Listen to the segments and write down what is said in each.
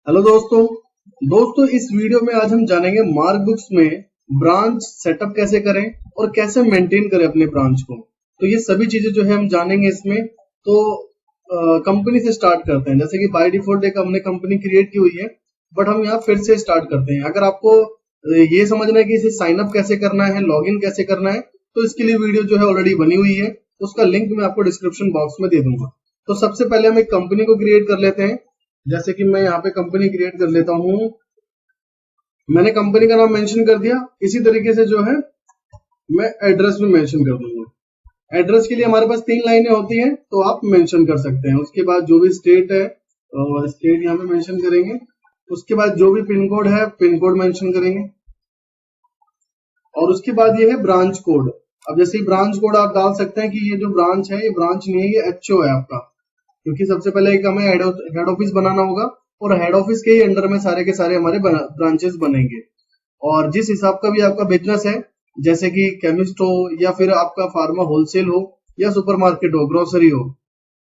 Hello दोस्तों इस video में आज हम जानेंगे मार्कबुक्स में ब्रांच सेटअप कैसे करें और कैसे मेंटेन करें अपने ब्रांच को। तो ये सभी चीजें जो है हम जानेंगे इसमें। तो कंपनी से स्टार्ट करते हैं। जैसे कि बाय डिफॉल्ट एक हमने कंपनी क्रिएट की हुई है, बट हम यहाँ फिर से स्टार्ट करते हैं। अगर आपको ये समझना है कि इसे साइन अप कैसे करना है, लॉगिन कैसे करना है, तो इसके लिए वीडियो जो है ऑलरेडी बनी हुई है, उसका लिंक मैं आपको डिस्क्रिप्शन बॉक्स में दे दूंगा। तो सबसे पहले हम एक कंपनी को क्रिएट कर लेते हैं। जैसे कि मैं यहाँ पे कंपनी क्रिएट कर लेता हूँ। मैंने कंपनी का नाम मेंशन कर दिया। इसी तरीके से जो है मैं एड्रेस भी मेंशन कर दूंगा। एड्रेस के लिए हमारे पास 3 लाइनें होती हैं, तो आप मेंशन कर सकते हैं। उसके बाद जो भी स्टेट है, स्टेट यहाँ पे मेंशन करेंगे। उसके बाद जो भी पिन कोड है, पिन कोड मेंशन करेंगे। और उसके बाद ये है ब्रांच कोड। अब जैसे ब्रांच कोड आप डाल सकते हैं कि ये जो ब्रांच है, ये ब्रांच नहीं है, ये एचओ है आपका, क्योंकि सबसे पहले एक हमें हेड ऑफिस बनाना होगा और हेड ऑफिस के ही अंडर में सारे के सारे हमारे ब्रांचेस बनेंगे। और जिस हिसाब का भी आपका बिजनेस है, जैसे कि केमिस्ट हो या फिर आपका फार्मा होलसेल हो या सुपरमार्केट हो, ग्रोसरी हो,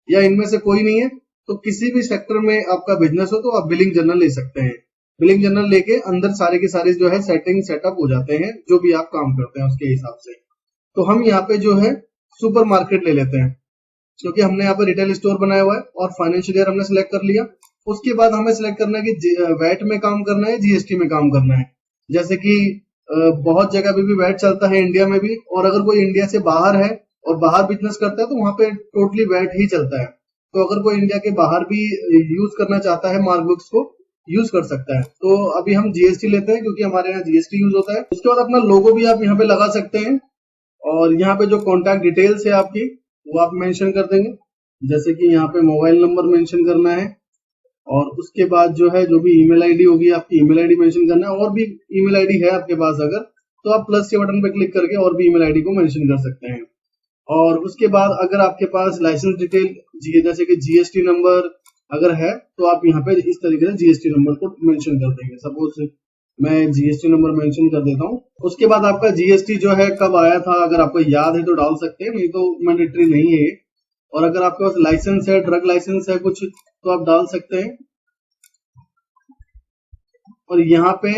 या इनमें से कोई नहीं है, तो किसी भी सेक्टर में आपका बिजनेस हो तो आप बिलिंग जर्नल ले सकते हैं। बिलिंग जर्नल लेके अंदर सारे के सारे जो है सेटअप हो जाते हैं, जो भी आप काम करते हैं उसके हिसाब से। तो हम यहाँ पे जो है सुपरमार्केट ले लेते हैं, क्योंकि हमने यहाँ पे रिटेल स्टोर बनाया हुआ है। और फाइनेंशियल ईयर हमने सिलेक्ट कर लिया। उसके बाद हमें सिलेक्ट करना है कि वैट में काम करना है, जीएसटी में काम करना है। जैसे कि बहुत जगह पे भी वैट चलता है, इंडिया में भी। और अगर कोई इंडिया से बाहर है और बाहर बिजनेस करता है, तो वहां पे टोटली वैट ही चलता है। तो अगर कोई इंडिया के बाहर भी यूज करना चाहता है मार्कबुक्स को, यूज कर सकता है। तो अभी हम जीएसटी लेते हैं, क्योंकि हमारे यहाँ जीएसटी यूज होता है। उसके बाद अपना लोगो भी आप यहाँ पे लगा सकते हैं। और यहाँ पे जो कॉन्टैक्ट डिटेल्स है आपकी, वो आप मेंशन कर देंगे। जैसे कि यहाँ पे मोबाइल नंबर मेंशन करना है। और उसके बाद जो है जो भी ईमेल आईडी होगी आपकी, ईमेल आईडी मेंशन करना है। और भी ईमेल आईडी है आपके पास अगर, तो आप प्लस के बटन पे क्लिक करके और भी ईमेल आईडी को मेंशन कर सकते हैं। और उसके बाद अगर आपके पास लाइसेंस डिटेल, जैसे कि जीएसटी नंबर अगर है, तो आप यहाँ पे इस तरीके से जीएसटी नंबर को मेंशन कर देंगे। सपोज मैं जीएसटी नंबर मेंशन कर देता हूँ। उसके बाद आपका जीएसटी जो है कब आया था, अगर आपको याद है तो डाल सकते हैं, नहीं तो मैंडेटरी नहीं है। और अगर आपके पास लाइसेंस है, ड्रग लाइसेंस है कुछ, तो आप डाल सकते हैं। और यहाँ पे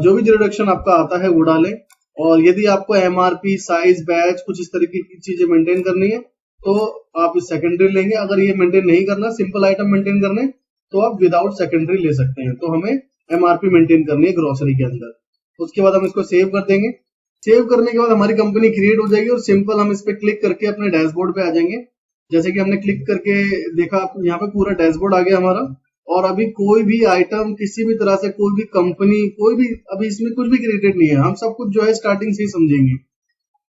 जो भी डिडक्शन आपका आता है वो डालें। और यदि आपको एमआरपी, साइज, बैच, कुछ इस तरीके की चीजें मेंटेन करनी है, तो आप सेकेंडरी लेंगे। अगर ये मेंटेन नहीं करना, सिंपल आइटम मेंटेन करने, तो आप विदाउट सेकेंडरी ले सकते हैं। तो हमें एमआरपी मेंटेन करनी है ग्रोसरी के अंदर। उसके बाद हम इसको सेव कर देंगे। सेव करने के बाद हमारी कंपनी क्रिएट हो जाएगी और सिंपल हम इस पे क्लिक करके अपने डैशबोर्ड पे आ जाएंगे। जैसे कि हमने क्लिक करके देखा, यहाँ पे पूरा डैशबोर्ड आ गया हमारा। और अभी कोई भी आइटम, किसी भी तरह से कोई भी कंपनी, कोई भी अभी इसमें कुछ भी क्रिएटेड नहीं है। हम सब कुछ जो है स्टार्टिंग से ही समझेंगे।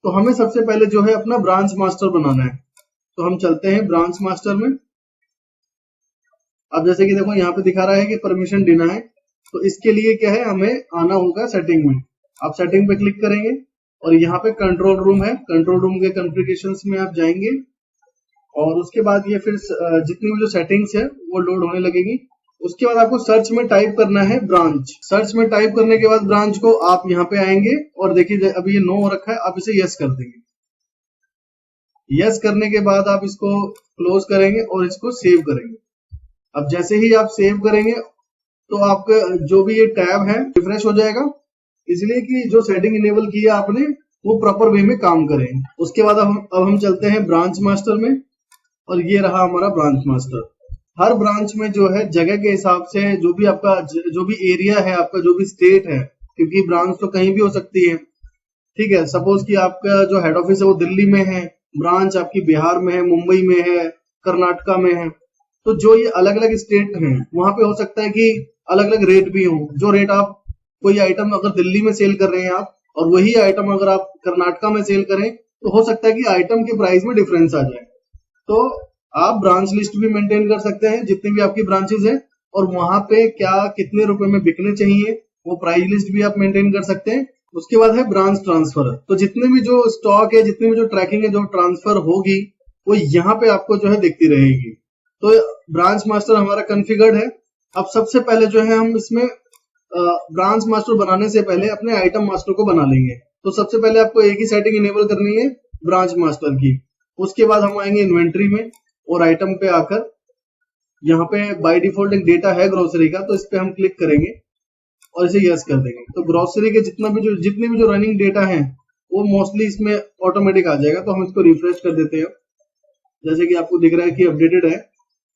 तो हमें सबसे पहले जो है अपना ब्रांच मास्टर बनाना है। तो हम चलते हैं ब्रांच मास्टर में। अब जैसे कि देखो यहाँ पे दिखा रहा है कि परमिशन देना है, तो इसके लिए क्या है, हमें आना होगा सेटिंग में। आप सेटिंग पे क्लिक करेंगे और यहाँ पे कंट्रोल रूम है। कंट्रोल रूम के कॉन्फ़िगरेशंस में आप जाएंगे और उसके बाद ये फिर जितनी भी जो सेटिंग्स है वो लोड होने लगेगी। उसके बाद आपको सर्च में टाइप करना है ब्रांच। सर्च में टाइप करने के बाद ब्रांच को आप यहाँ पे आएंगे और देखिए अभी ये नो हो रखा है, आप इसे यस कर देंगे। यस करने के बाद आप इसको क्लोज करेंगे और इसको सेव करेंगे। अब जैसे ही आप सेव करेंगे, तो आपका जो भी ये टैब है रिफ्रेश हो जाएगा, इसलिए कि जो सेटिंग इनेबल की है आपने, वो प्रॉपर वे में काम करें। उसके बाद अब हम चलते हैं ब्रांच मास्टर में। और ये रहा हमारा ब्रांच मास्टर। हर ब्रांच में जो है जगह के हिसाब से, जो भी आपका जो भी एरिया है, आपका जो भी स्टेट है, क्योंकि ब्रांच तो कहीं भी हो सकती है। ठीक है, सपोज कि आपका जो हेड ऑफिस है वो दिल्ली में है, ब्रांच आपकी बिहार में है, मुंबई में है, कर्नाटका में है। तो जो ये अलग अलग स्टेट हैं, वहां पे हो सकता है कि अलग अलग रेट भी हो। जो रेट आप कोई आइटम अगर दिल्ली में सेल कर रहे हैं आप, और वही आइटम अगर आप कर्नाटका में सेल करें, तो हो सकता है कि आइटम के प्राइस में डिफरेंस आ जाए। तो आप ब्रांच लिस्ट भी मेंटेन कर सकते हैं, जितनी भी आपकी ब्रांचेस हैं, और वहां पे क्या कितने रुपए में बिकने चाहिए, वो प्राइस लिस्ट भी आप मेंटेन कर सकते हैं। उसके बाद है ब्रांच ट्रांसफर। तो जितने भी जो स्टॉक है, जितनी भी जो ट्रैकिंग है, जो ट्रांसफर होगी, वो यहाँ पे आपको जो है दिखती रहेगी। तो ब्रांच मास्टर हमारा कॉन्फ़िगर्ड है। अब सबसे पहले जो है हम इसमें ब्रांच मास्टर बनाने से पहले अपने आइटम मास्टर को बना लेंगे। तो सबसे पहले आपको एक ही सेटिंग इनेबल करनी है ब्रांच मास्टर की। उसके बाद हम आएंगे इन्वेंट्री में और आइटम पे आकर यहाँ पे बाय डिफॉल्ट एक डेटा है ग्रोसरी का, तो इस पे हम क्लिक करेंगे और इसे यस कर देंगे। तो ग्रोसरी के जितने भी जो रनिंग डेटा है वो मोस्टली इसमें ऑटोमेटिक आ जाएगा। तो हम इसको रिफ्रेश कर देते हैं। जैसे कि आपको दिख रहा है कि अपडेटेड है,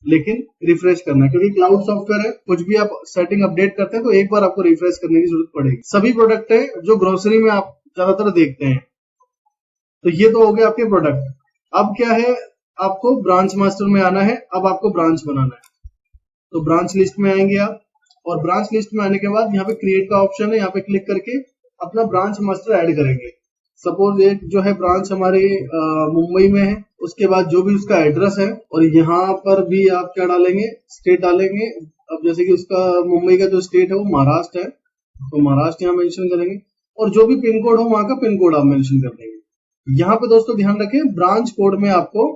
लेकिन रिफ्रेश करना है क्योंकि क्लाउड सॉफ्टवेयर है, कुछ भी आप सेटिंग अपडेट करते हैं तो एक बार आपको रिफ्रेश करने की जरूरत पड़ेगी। सभी प्रोडक्ट है जो ग्रोसरी में आप ज्यादातर देखते हैं। तो ये तो हो गया आपके प्रोडक्ट। अब क्या है, आपको ब्रांच मास्टर में आना है। अब आपको ब्रांच बनाना है, तो ब्रांच लिस्ट में आएंगे आप, और ब्रांच लिस्ट में आने के बाद यहाँ पे क्रिएट का ऑप्शन है, यहाँ पे क्लिक करके अपना ब्रांच मास्टर ऐड करेंगे। सपोज एक जो है ब्रांच हमारे मुंबई में है, उसके बाद जो भी उसका एड्रेस है, और यहाँ पर भी आप क्या डालेंगे, स्टेट डालेंगे। अब जैसे कि उसका मुंबई का जो स्टेट है वो महाराष्ट्र है, तो महाराष्ट्र यहाँ मेंशन करेंगे, और जो भी पिन कोड हो वहां का पिन कोड आप मेंशन कर देंगे। यहाँ पे दोस्तों ध्यान रखें, ब्रांच कोड में आपको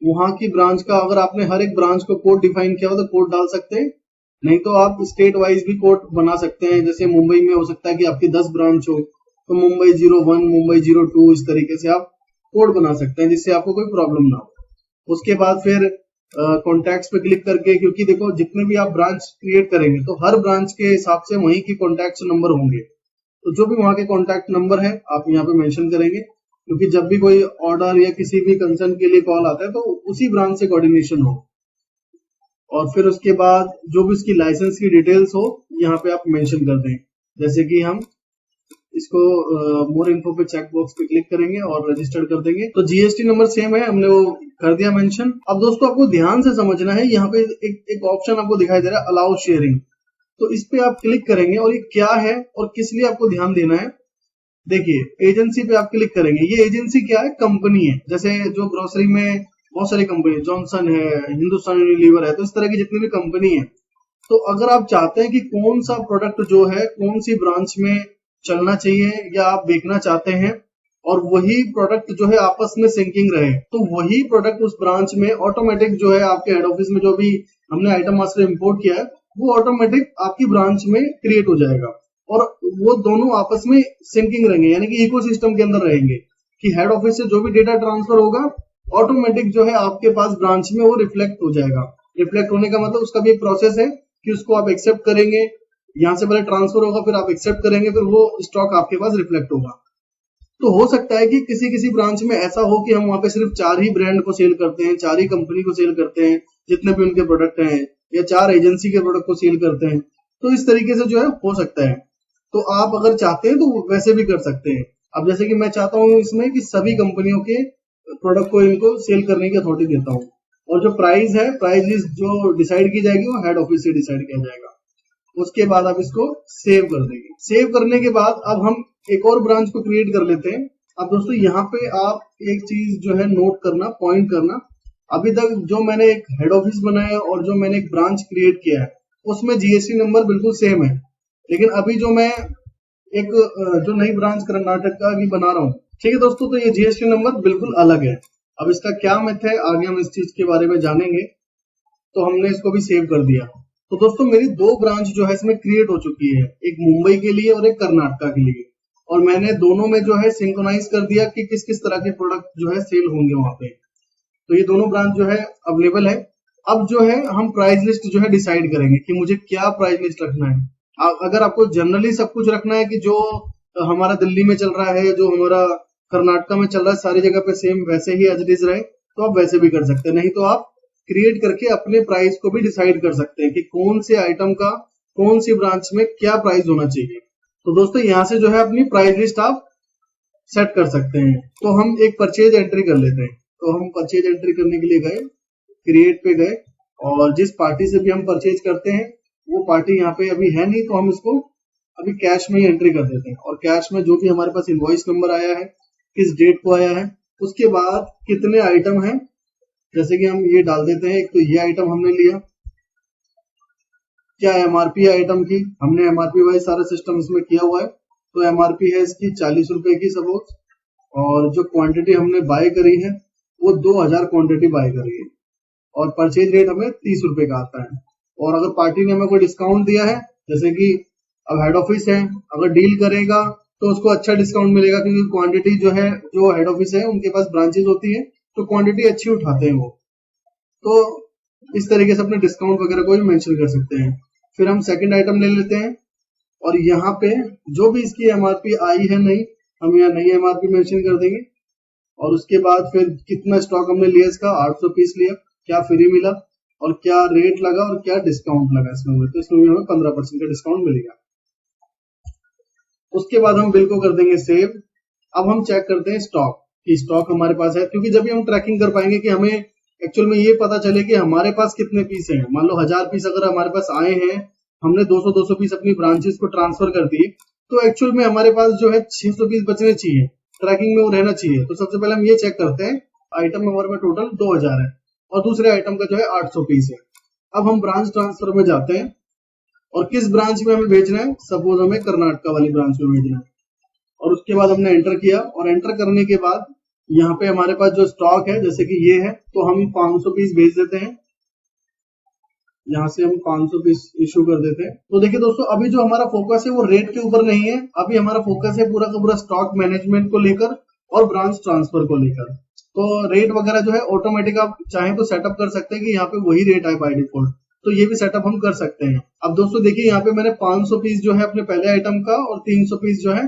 वहां की ब्रांच का, अगर आपने हर एक ब्रांच को कोड डिफाइन किया हो तो कोड डाल सकते हैं, नहीं तो आप स्टेट वाइज भी कोड बना सकते हैं। जैसे मुंबई में हो सकता है कि आपकी 10 ब्रांच हो, तो मुंबई 01, मुंबई 02, इस तरीके से आप कोड बना सकते हैं जिससे आपको कोई प्रॉब्लम ना हो। उसके बाद फिर कॉन्टैक्ट्स पे क्लिक करके, क्योंकि देखो जितने भी आप ब्रांच क्रिएट करेंगे तो हर ब्रांच के हिसाब से वहीं की कॉन्टैक्ट नंबर होंगे, तो जो भी वहां के कॉन्टैक्ट नंबर है आप यहाँ पे मेंशन करेंगे, क्योंकि जब भी कोई ऑर्डर या किसी भी कंसर्न के लिए कॉल आता है तो उसी ब्रांच से कोऑर्डिनेशन हो। और फिर उसके बाद जो भी उसकी लाइसेंस की डिटेल्स हो यहाँ पे आप मेंशन कर दें। जैसे कि हम इसको मोर इन्फो पे चेक बॉक्स पे क्लिक करेंगे और रजिस्टर कर देंगे। तो जीएसटी नंबर सेम है, हमने वो कर दिया मेंशन। अब दोस्तों आपको ध्यान से समझना है, यहाँ पे एक ऑप्शन आपको दिखाई दे रहा है अलाउ शेयरिंग, तो इस पे आप क्लिक करेंगे और ये क्या है और किस लिए आपको ध्यान देना है। देखिए एजेंसी पे आप क्लिक करेंगे, ये एजेंसी क्या है, कंपनी है। जैसे जो ग्रोसरी में बहुत सारी कंपनी, जॉनसन है, हिंदुस्तान यूनिलीवर है, तो इस तरह की जितनी भी कंपनी है, तो अगर आप चाहते हैं कि कौन सा प्रोडक्ट जो है कौन सी ब्रांच में चलना चाहिए या आप बेचना चाहते हैं और वही प्रोडक्ट जो है आपस में सिंकिंग रहे, तो वही प्रोडक्ट उस ब्रांच में ऑटोमेटिक जो है आपके हेड ऑफिस में जो भी हमने आइटम मास्टर इंपोर्ट किया है वो ऑटोमेटिक आपकी ब्रांच में क्रिएट हो जाएगा, और वो दोनों आपस में सिंकिंग रहेंगे, यानी कि इकोसिस्टम के अंदर रहेंगे कि हेड ऑफिस से जो भी डेटा ट्रांसफर होगा ऑटोमेटिक जो है आपके पास ब्रांच में वो रिफ्लेक्ट हो जाएगा। रिफ्लेक्ट होने का मतलब उसका भी एक प्रोसेस है कि उसको आप एक्सेप्ट करेंगे, यहाँ से पहले ट्रांसफर होगा, फिर आप एक्सेप्ट करेंगे, फिर वो स्टॉक आपके पास रिफ्लेक्ट होगा। तो हो सकता है कि किसी किसी ब्रांच में ऐसा हो कि हम वहां पे सिर्फ 4 ही ब्रांड को सेल करते हैं, 4 ही कंपनी को सेल करते हैं जितने भी उनके प्रोडक्ट हैं, या 4 एजेंसी के प्रोडक्ट को सेल करते हैं, तो इस तरीके से जो है हो सकता है। तो आप अगर चाहते हैं तो वैसे भी कर सकते हैं। अब जैसे कि मैं चाहता हूँ इसमें कि सभी कंपनियों के प्रोडक्ट को इनको सेल करने की अथॉरिटी देता हूँ, और जो प्राइस है, प्राइस लिस्ट जो डिसाइड की जाएगी वो हेड ऑफिस से डिसाइड किया जाएगा। उसके बाद आप इसको सेव कर देंगे। सेव करने के बाद अब हम एक और ब्रांच को क्रिएट कर लेते हैं। अब दोस्तों यहाँ पे आप एक चीज जो है नोट करना, पॉइंट करना, अभी तक जो मैंने एक हेड ऑफिस बनाया और जो मैंने एक ब्रांच क्रिएट किया है उसमें जीएसटी नंबर बिल्कुल सेम है, लेकिन अभी जो मैं एक जो नई ब्रांच कर्नाटक का भी बना रहा हूँ, ठीक है दोस्तों, तो ये जीएसटी नंबर बिल्कुल अलग है। अब इसका क्या मेथड है आगे हम इस चीज के बारे में जानेंगे। तो हमने इसको भी सेव कर दिया। तो दोस्तों मेरी 2 ब्रांच जो है इसमें क्रिएट हो चुकी है, एक मुंबई के लिए और एक कर्नाटका के लिए, और मैंने दोनों में जो है सिंक्रोनाइज कर दिया कि किस किस तरह के प्रोडक्ट जो है सेल होंगे वहां पे। तो ये दोनों ब्रांच जो है अवेलेबल है। अब जो है हम प्राइस लिस्ट जो है डिसाइड करेंगे कि मुझे क्या प्राइस लिस्ट रखना है। अगर आपको जनरली सब कुछ रखना है कि जो हमारा दिल्ली में चल रहा है, जो हमारा कर्नाटका में चल रहा है, सारी जगह पे सेम वैसे ही एज इट इज रहे, तो आप वैसे भी कर सकते हैं। नहीं तो आप क्रिएट करके अपने प्राइस को भी डिसाइड कर सकते हैं कि कौन से आइटम का कौन सी ब्रांच में क्या प्राइस होना चाहिए। तो दोस्तों यहाँ से जो है अपनी प्राइस लिस्ट आप सेट कर सकते हैं। तो हम एक परचेज एंट्री कर लेते हैं। तो हम परचेज एंट्री करने के लिए गए, क्रिएट पे गए, और जिस पार्टी से भी हम परचेज करते हैं वो पार्टी यहाँ पे अभी है नहीं, तो हम इसको अभी कैश में ही एंट्री कर देते हैं। और कैश में जो भी हमारे पास इनवॉइस नंबर आया है, किस डेट को आया है, उसके बाद कितने आइटम हैं, जैसे कि हम ये डाल देते हैं। एक तो ये आइटम हमने लिया, क्या एमआरपी आइटम की, हमने एमआरपी वाइज सारा सिस्टम इसमें किया हुआ है। तो एमआरपी है इसकी 40 रुपए की सपोज, और जो क्वांटिटी हमने बाय करी है वो 2000 क्वांटिटी बाय करी है, और परचेज रेट हमें 30 रुपए का आता है। और अगर पार्टी ने हमें कोई डिस्काउंट दिया है, जैसे कि अब हेड ऑफिस है, अगर डील करेगा तो उसको अच्छा डिस्काउंट मिलेगा, क्योंकि क्वांटिटी जो है, जो हेड ऑफिस है उनके पास ब्रांचेस होती है तो क्वांटिटी अच्छी उठाते हैं वो। तो इस तरीके से अपने डिस्काउंट वगैरह को भी मेंशन कर सकते हैं। फिर हम सेकंड आइटम ले लेते हैं और यहाँ पे जो भी इसकी एमआरपी आई है नहीं, हम यहाँ नई एमआरपी मेंशन कर देंगे। और उसके बाद फिर कितना स्टॉक हमने लिया इसका 800 पीस लिया, क्या फ्री मिला और क्या रेट लगा और क्या डिस्काउंट लगा इसमें, तो इसमें भी हमें 15% का डिस्काउंट मिलेगा। उसके बाद हम बिल को कर देंगे सेव। अब हम चेक करते हैं स्टॉक कि स्टॉक हमारे पास है, क्योंकि जब भी हम ट्रैकिंग कर पाएंगे कि हमें एक्चुअल में ये पता चले कि हमारे पास कितने पीस हैं। मान लो 1000 पीस अगर हमारे पास आए हैं, हमने 200 पीस अपनी ब्रांचेस को ट्रांसफर कर दिए, तो एक्चुअल में हमारे पास जो है 600 पीस बचने चाहिए, ट्रैकिंग में वो रहना चाहिए। तो सबसे पहले हम ये चेक करते हैं, आइटम हमारे में टोटल 2000 है और दूसरे आइटम का जो है 800 पीस है। अब हम ब्रांच ट्रांसफर में जाते हैं और किस ब्रांच में हमें भेजना है, सपोज हमें कर्नाटका वाली ब्रांच में भेजना है। और उसके बाद हमने एंटर किया और एंटर करने के बाद यहाँ पे हमारे पास जो स्टॉक है जैसे कि ये है, तो हम 500 पीस भेज देते हैं। यहाँ से हम 500 पीस इशू कर देते हैं। तो देखिए दोस्तों, अभी जो हमारा फोकस है वो रेट के ऊपर नहीं है, अभी हमारा फोकस है पूरा का पूरा स्टॉक मैनेजमेंट को लेकर और ब्रांच ट्रांसफर को लेकर। तो रेट वगैरह जो है ऑटोमेटिक आप चाहें तो सेटअप कर सकते हैं कि यहाँ पे वही रेट आए बाय डिफॉल्ट, तो ये भी सेटअप हम कर सकते हैं। अब दोस्तों देखिए, यहाँ पे मैंने 500 पीस जो है अपने पहले आइटम का और 300 पीस जो है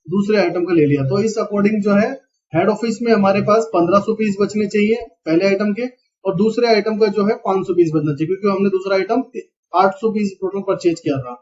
दूसरे आइटम का ले लिया। तो इस अकॉर्डिंग जो है हेड ऑफिस में हमारे पास 1500 पीस बचने चाहिए पहले आइटम के, और दूसरे आइटम का जो है 500 पीस बचना चाहिए, क्योंकि हमने दूसरा आइटम 800 पीस टोटल परचेज किया था।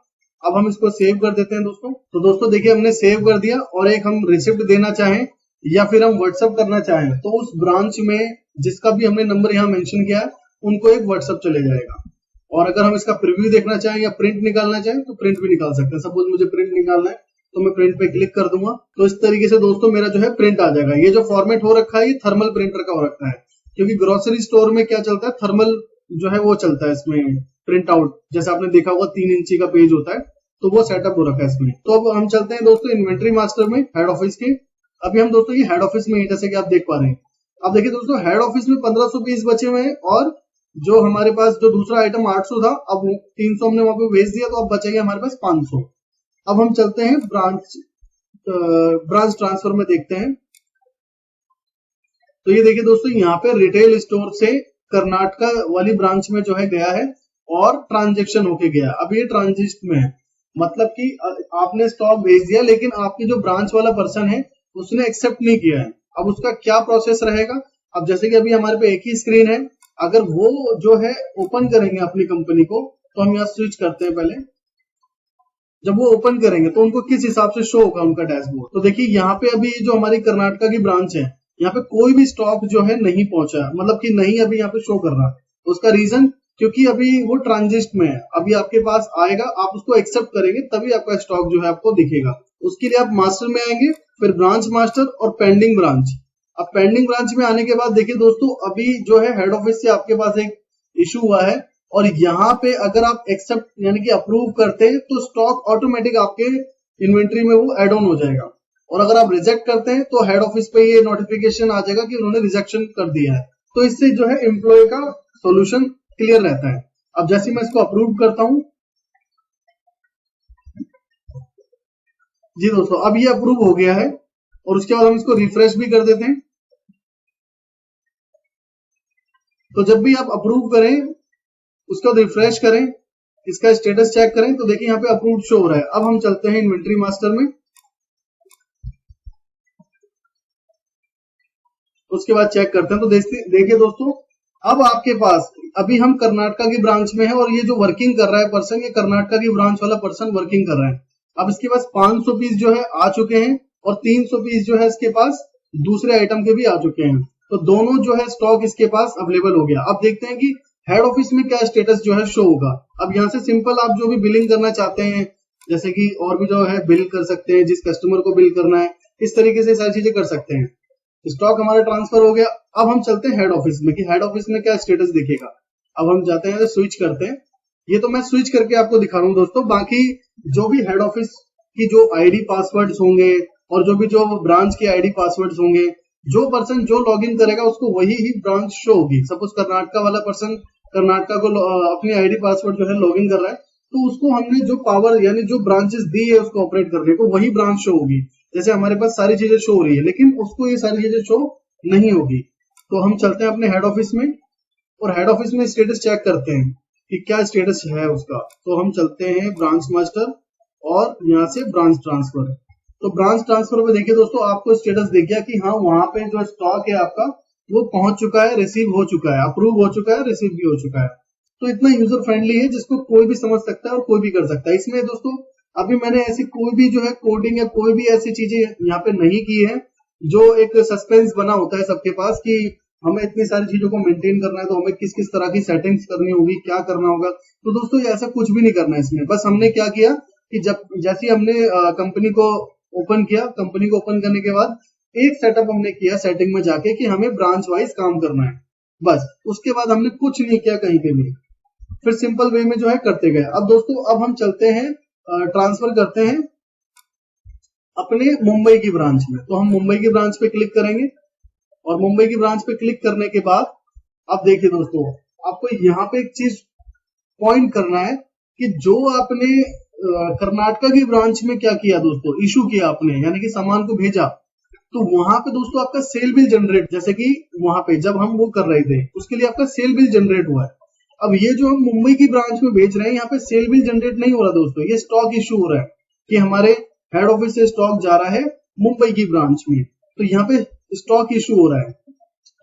अब हम इसको सेव कर देते हैं दोस्तों। तो दोस्तों देखिए, हमने सेव कर दिया और एक हम रिसिप्ट देना चाहें या फिर हम व्हाट्सएप करना चाहें, तो उस ब्रांच में जिसका भी हमने नंबर यहाँ मेंशन किया है उनको एक व्हाट्सएप चले जाएगा। और अगर हम इसका प्रीव्यू देखना चाहें या प्रिंट निकालना चाहें तो प्रिंट भी निकाल सकते हैं। सपोज मुझे प्रिंट निकालना है तो मैं प्रिंट पे क्लिक कर दूंगा, तो इस तरीके से दोस्तों मेरा जो है प्रिंट आ जाएगा। ये जो फॉर्मेट हो रखा है ये थर्मल प्रिंटर का हो रखा है, क्योंकि ग्रोसरी स्टोर में क्या चलता है, थर्मल जो है वो चलता है इसमें प्रिंट आउट। जैसे आपने देखा होगा 3 इंची का पेज होता है, तो वो सेटअप हो रखा है इसमें। तो अब हम चलते हैं दोस्तों इन्वेंट्री मास्टर में, हेड ऑफिस के। अभी हम दोस्तों ये हेड ऑफिस में, जैसे कि आप देख पा रहे हैं, अब देखिए दोस्तों हेड ऑफिस में 1500 पीस बचे हुए हैं और जो हमारे पास जो दूसरा आइटम 800 था, अब 300 हमने वहां पे भेज दिया, तो अब बचेगा हमारे पास 500। अब हम चलते हैं ब्रांच ट्रांसफर में, देखते हैं। तो ये देखिए दोस्तों, यहाँ पे रिटेल स्टोर से कर्नाटका वाली ब्रांच में जो है गया है और ट्रांजेक्शन होके गया। अब ये ट्रांजिट में है, मतलब कि आपने स्टॉक भेज दिया लेकिन आपकी जो ब्रांच वाला पर्सन है उसने एक्सेप्ट नहीं किया है। अब उसका क्या प्रोसेस रहेगा, अब जैसे कि अभी हमारे पे एक ही स्क्रीन है, अगर वो जो है ओपन करेंगे अपनी कंपनी को, तो हम यहाँ स्विच करते हैं पहले। जब वो ओपन करेंगे तो उनको किस हिसाब से शो होगा उनका डैशबोर्ड। तो देखिए यहाँ पे अभी जो हमारी कर्नाटका की ब्रांच है, यहाँ पे कोई भी स्टॉक जो है नहीं पहुंचा, मतलब कि नहीं अभी यहाँ पे शो कर रहा। उसका रीजन, क्योंकि अभी वो ट्रांजिट में है, अभी आपके पास आएगा, आप उसको एक्सेप्ट करेंगे तभी आपका स्टॉक जो है आपको दिखेगा। उसके लिए आप मास्टर में आएंगे, फिर ब्रांच मास्टर और पेंडिंग ब्रांच। अब पेंडिंग ब्रांच में आने के बाद देखिए दोस्तों, अभी जो है हेड ऑफिस से आपके पास एक इशू हुआ है और यहाँ पे अगर आप एक्सेप्ट यानी कि अप्रूव करते हैं तो स्टॉक ऑटोमेटिक आपके इन्वेंट्री में वो एड ऑन हो जाएगा, और अगर आप रिजेक्ट करते हैं तो हेड ऑफिस पे ये नोटिफिकेशन आ जाएगा कि उन्होंने रिजेक्शन कर दिया है। तो इससे जो है एम्प्लॉय का सॉल्यूशन क्लियर रहता है। अब जैसे मैं इसको अप्रूव करता हूं, जी दोस्तों अब ये अप्रूव हो गया है, और उसके बाद हम इसको रिफ्रेश भी कर देते हैं। तो जब भी आप अप्रूव करें उसके बाद रिफ्रेश करें, इसका स्टेटस चेक करें, तो देखिए यहाँ पे अप्रूव शो हो रहा है। अब हम चलते हैं इन्वेंट्री मास्टर में, उसके बाद चेक करते हैं। तो देखिए दोस्तों, अब आपके पास, अभी हम कर्नाटका की ब्रांच में है और ये जो वर्किंग कर रहा है पर्सन, ये कर्नाटका की ब्रांच वाला पर्सन वर्किंग कर रहा है। अब इसके पास 500 पीस जो है आ चुके हैं और 300 पीस जो है इसके पास दूसरे आइटम के भी आ चुके हैं। तो दोनों जो है स्टॉक इसके पास अवेलेबल हो गया। अब देखते हैं कि हेड ऑफिस में क्या स्टेटस जो है शो होगा। अब यहाँ से सिंपल आप जो भी बिलिंग करना चाहते हैं, जैसे कि और भी जो है बिल कर सकते हैं, जिस कस्टमर को बिल करना है, इस तरीके से सारी चीजें कर सकते हैं। स्टॉक हमारा ट्रांसफर हो गया। अब हम चलते हैं हेड ऑफिस में कि हेड ऑफिस में क्या स्टेटस दिखेगा। अब हम जाते हैं, स्विच करते हैं। ये तो मैं स्विच करके आपको दिखा रहा हूँ दोस्तों, बाकी जो भी हेड ऑफिस की जो आईडी पासवर्ड्स होंगे और जो भी जो ब्रांच की आईडी पासवर्ड्स होंगे, जो पर्सन जो लॉगिन करेगा उसको वही ही ब्रांच शो होगी। सपोज कर्नाटका वाला पर्सन कर्नाटका को अपनी आईडी पासवर्ड जो है लॉगिन कर रहा है, तो उसको हमने जो पावर यानी जो ब्रांचेस दी है उसको ऑपरेट करने को, वही ब्रांच शो होगी। जैसे हमारे पास सारी चीजें शो हो रही है लेकिन उसको ये सारी चीजें शो नहीं होगी। तो हम चलते हैं अपने हेड ऑफिस में और हेड ऑफिस में स्टेटस चेक करते हैं कि क्या स्टेटस है उसका। तो हम चलते हैं ब्रांच मास्टर और यहाँ से ब्रांच ट्रांसफर। तो ब्रांच ट्रांसफर में देखिए दोस्तों, आपको स्टेटस दिख गया कि हाँ वहां पे जो स्टॉक है आपका वो पहुंच चुका है, रिसीव हो चुका है, अप्रूव हो चुका है, रिसीव भी हो चुका है। तो इतना यूजर फ्रेंडली है जिसको कोई भी समझ सकता है और कोई भी कर सकता है। इसमें दोस्तों अभी मैंने ऐसी कोई भी जो है कोडिंग या कोई भी ऐसी चीजें यहाँ पे नहीं की है जो एक सस्पेंस बना होता है सबके पास कि हमें इतनी सारी चीजों को मेंटेन करना है तो हमें किस किस तरह की सेटिंग्स करनी होगी, क्या करना होगा। तो दोस्तों ये ऐसा कुछ भी नहीं करना है इसमें। बस हमने क्या किया कि जब जैसे हमने कंपनी को ओपन किया, कंपनी को ओपन करने के बाद एक सेटअप हमने किया सेटिंग में जाके कि हमें ब्रांच वाइज काम करना है, बस। उसके बाद हमने कुछ नहीं किया कहीं पे भी, फिर सिंपल वे में जो है करते गए। अब दोस्तों अब हम चलते हैं ट्रांसफर करते हैं अपने मुंबई की ब्रांच में। तो हम मुंबई की ब्रांच पे क्लिक करेंगे और मुंबई की ब्रांच पे क्लिक करने के बाद अब देखिए दोस्तों, आपको यहाँ पे एक चीज पॉइंट करना है कि जो आपने कर्नाटका की ब्रांच में क्या किया दोस्तों, इशू किया आपने, यानी कि सामान को भेजा, तो वहां पे दोस्तों आपका सेल बिल जनरेट, जैसे कि वहां पे जब हम वो कर रहे थे उसके लिए आपका सेल बिल जनरेट हुआ है। अब ये जो हम मुंबई की ब्रांच में बेच रहे हैं यहाँ पे सेल बिल जनरेट नहीं हो रहा दोस्तों, ये स्टॉक इशू हो रहा है कि हमारे हेड ऑफिस से स्टॉक जा रहा है मुंबई की ब्रांच में, तो यहाँ पे स्टॉक इशू हो रहा है।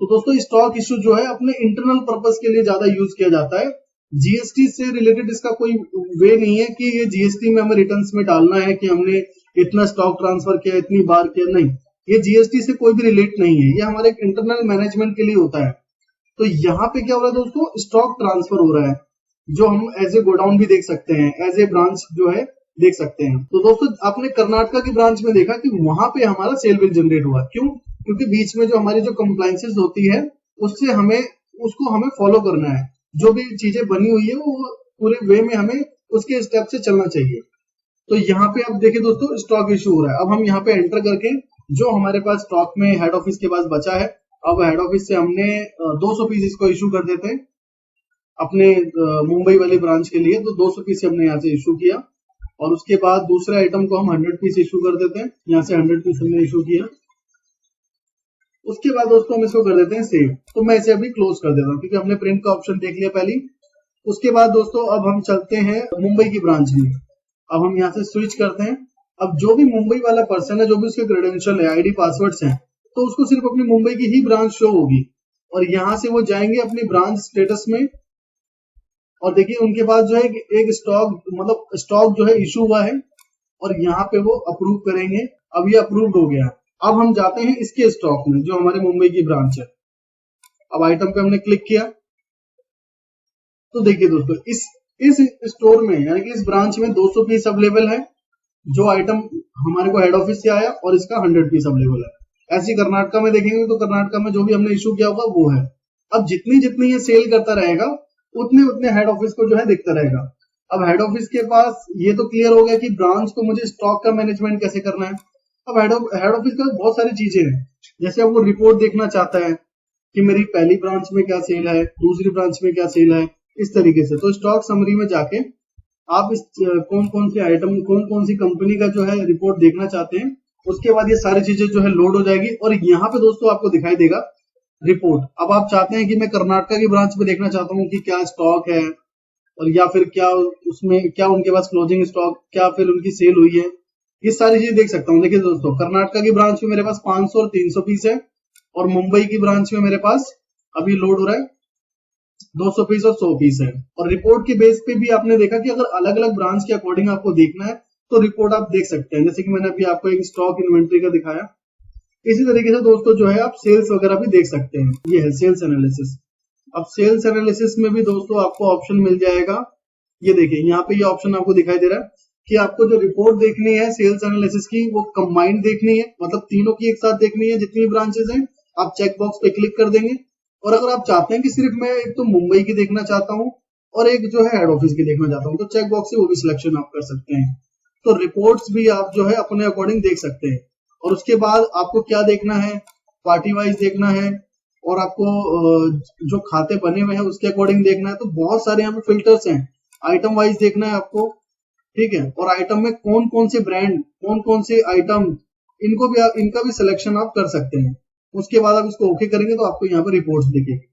तो दोस्तों स्टॉक इशू जो है अपने इंटरनल पर्पस के लिए ज्यादा यूज किया जाता है। जीएसटी से रिलेटेड इसका कोई वे नहीं है कि ये जीएसटी में हमें रिटर्न्स में डालना है कि हमने इतना स्टॉक ट्रांसफर किया, इतनी बार किया, नहीं, ये जीएसटी से कोई भी रिलेट नहीं है, ये हमारे इंटरनल मैनेजमेंट के लिए होता है। तो यहाँ पे क्या हो रहा है दोस्तों, स्टॉक ट्रांसफर हो रहा है जो हम एज ए गोडाउन भी देख सकते हैं, एज ए ब्रांच जो है देख सकते हैं। तो दोस्तों आपने कर्नाटका की ब्रांच में देखा कि वहां पे हमारा सेल बिल जनरेट हुआ, क्यों? क्योंकि बीच में जो हमारी जो कंप्लायंसेस होती है उससे हमें फॉलो करना है, जो भी चीजें बनी हुई है वो पूरे वे में हमें उसके स्टेप से चलना चाहिए। तो यहाँ पे आप देखिए दोस्तों स्टॉक इशू हो रहा है। अब हम यहाँ पे एंटर करके जो हमारे पास स्टॉक में हेड ऑफिस के पास बचा है, अब हेड ऑफिस से हमने 200 पीस इसको इशू कर देते हैं अपने मुंबई वाली ब्रांच के लिए। तो 200 पीस हमने यहाँ से इशू किया और उसके बाद दूसरे आइटम को हम 100 पीस इशू कर देते हैं, यहाँ से 100 पीस हमने इशू किया। उसके बाद दोस्तों हम इसको कर देते हैं सेव। तो मैं इसे अभी क्लोज कर देता हूँ क्योंकि हमने प्रिंट का ऑप्शन देख लिया पहले। उसके बाद दोस्तों अब हम चलते हैं मुंबई की ब्रांच में। अब हम यहाँ से स्विच करते हैं। अब जो भी मुंबई वाला पर्सन है, जो भी उसके क्रेडेंशियल है, आईडी पासवर्ड्स हैं, तो उसको सिर्फ अपनी मुंबई की ही ब्रांच शो होगी और यहाँ से वो जाएंगे अपनी ब्रांच स्टेटस में और देखिए उनके पास जो है एक स्टॉक, मतलब स्टॉक जो है इशू हुआ है और यहाँ पे वो अप्रूव करेंगे। अब ये अप्रूव्ड हो गया। अब हम जाते हैं इसके स्टॉक में जो हमारे मुंबई की ब्रांच है। अब आइटम पे हमने क्लिक किया तो देखिए दोस्तों इस स्टोर में यानी कि इस ब्रांच में 200 पीस अवेलेबल है जो आइटम हमारे को हेड ऑफिस से आया और इसका 100 पीस अवेलेबल है। ऐसे कर्नाटका में देखेंगे तो कर्नाटका में जो भी हमने इशू किया होगा वो है। अब जितनी जितनी ये सेल करता रहेगा उतने उतने हेड ऑफिस को जो है दिखता रहेगा। अब हेड ऑफिस के पास ये तो क्लियर हो गया कि ब्रांच को मुझे स्टॉक का मैनेजमेंट कैसे करना है। अब हेड ऑफिस का बहुत सारी चीजें हैं, जैसे अब वो रिपोर्ट देखना चाहता है कि मेरी पहली ब्रांच में क्या सेल है, दूसरी ब्रांच में क्या सेल है, इस तरीके से। तो स्टॉक समरी में जाके आप इस कौन कौन से आइटम, कौन कौन सी कंपनी का जो है रिपोर्ट देखना चाहते हैं, उसके बाद ये सारी चीजें जो है लोड हो जाएगी और यहाँ पे दोस्तों आपको दिखाई देगा रिपोर्ट। अब आप चाहते हैं कि मैं कर्नाटका की ब्रांच में देखना चाहता हूँ कि क्या स्टॉक है और या फिर क्या उसमें क्या उनके पास क्लोजिंग स्टॉक, क्या फिर उनकी सेल हुई है, ये सारी चीजें देख सकता हूँ। देखिए दोस्तों कर्नाटका की ब्रांच में मेरे पास 500 और 300 पीस है और मुंबई की ब्रांच में मेरे पास अभी लोड हो रहा है 200 पीस और 100 पीस है। और रिपोर्ट के बेस पे भी आपने देखा कि अगर अलग अलग ब्रांच के अकॉर्डिंग आपको देखना है तो रिपोर्ट आप देख सकते हैं, जैसे कि मैंने अभी आपको एक स्टॉक इन्वेंट्री का दिखाया। इसी तरीके से दोस्तों जो है आप सेल्स वगैरह भी देख सकते हैं। ये है सेल्स एनालिसिस। अब सेल्स एनालिसिस में भी दोस्तों आपको ऑप्शन मिल जाएगा, ये देखिए यहाँ पे ये ऑप्शन आपको दिखाई दे रहा है कि आपको जो रिपोर्ट देखनी है सेल्स एनालिसिस की वो कंबाइंड देखनी है, मतलब तीनों की एक साथ देखनी है जितनी ब्रांचेस हैं। आप चेक बॉक्स पे क्लिक कर देंगे और अगर आप चाहते हैं कि सिर्फ मैं एक तो मुंबई की देखना चाहता हूँ और एक जो है हेड ऑफिस की देखना चाहता हूँ, तो चेक बॉक्स से वो भी सिलेक्शन आप कर सकते हैं। तो रिपोर्ट्स भी आप जो है अपने अकॉर्डिंग देख सकते हैं। और उसके बाद आपको क्या देखना है, पार्टी वाइज देखना है और आपको जो खाते बने हुए हैं उसके अकॉर्डिंग देखना है। तो बहुत सारे यहाँ पे फिल्टर्स हैं। आइटम वाइज देखना है आपको, ठीक है, और आइटम में कौन कौन से ब्रांड, कौन कौन से आइटम, इनका भी सिलेक्शन आप कर सकते हैं। उसके बाद आप इसको ओके करेंगे तो आपको यहाँ पे रिपोर्ट्स दिखेगी।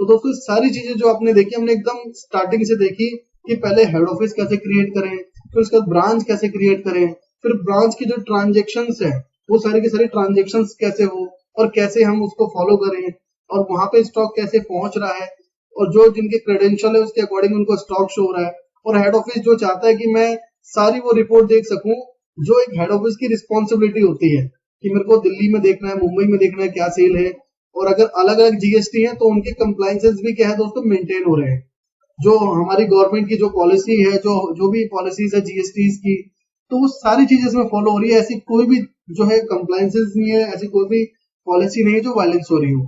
तो दोस्तों सारी चीजें जो आपने देखी, हमने एकदम स्टार्टिंग से देखी कि पहले हेड ऑफिस कैसे क्रिएट करें, फिर उसके बाद ब्रांच कैसे क्रिएट करें, फिर ब्रांच की जो ट्रांजेक्शन्स है वो सारी की सारी ट्रांजेक्शन्स कैसे हो और कैसे हम उसको फॉलो करें, और वहां पे स्टॉक कैसे पहुंच रहा है, और जो जिनके क्रेडेंशियल है उसके अकॉर्डिंग उनको स्टॉक शो हो रहा है। और हेड ऑफिस जो चाहता है कि मैं सारी वो रिपोर्ट देख सकूं जो एक हेड ऑफिस की रिस्पॉन्सिबिलिटी होती है, कि मेरे को दिल्ली में देखना है, मुंबई में देखना है क्या सेल है, और अगर अलग अलग जीएसटी है तो उनके कंप्लाइंसेस भी क्या है दोस्तों मेंटेन हो रहे हैं। जो हमारी गवर्नमेंट की जो पॉलिसी है, जो जो भी पॉलिसीज है जीएसटी की, तो वो सारी चीजें इसमें फॉलो हो रही है। ऐसी कोई भी जो है कंप्लाइंसेस नहीं है, ऐसी कोई भी पॉलिसी नहीं है जो वायलेंस हो रही हो।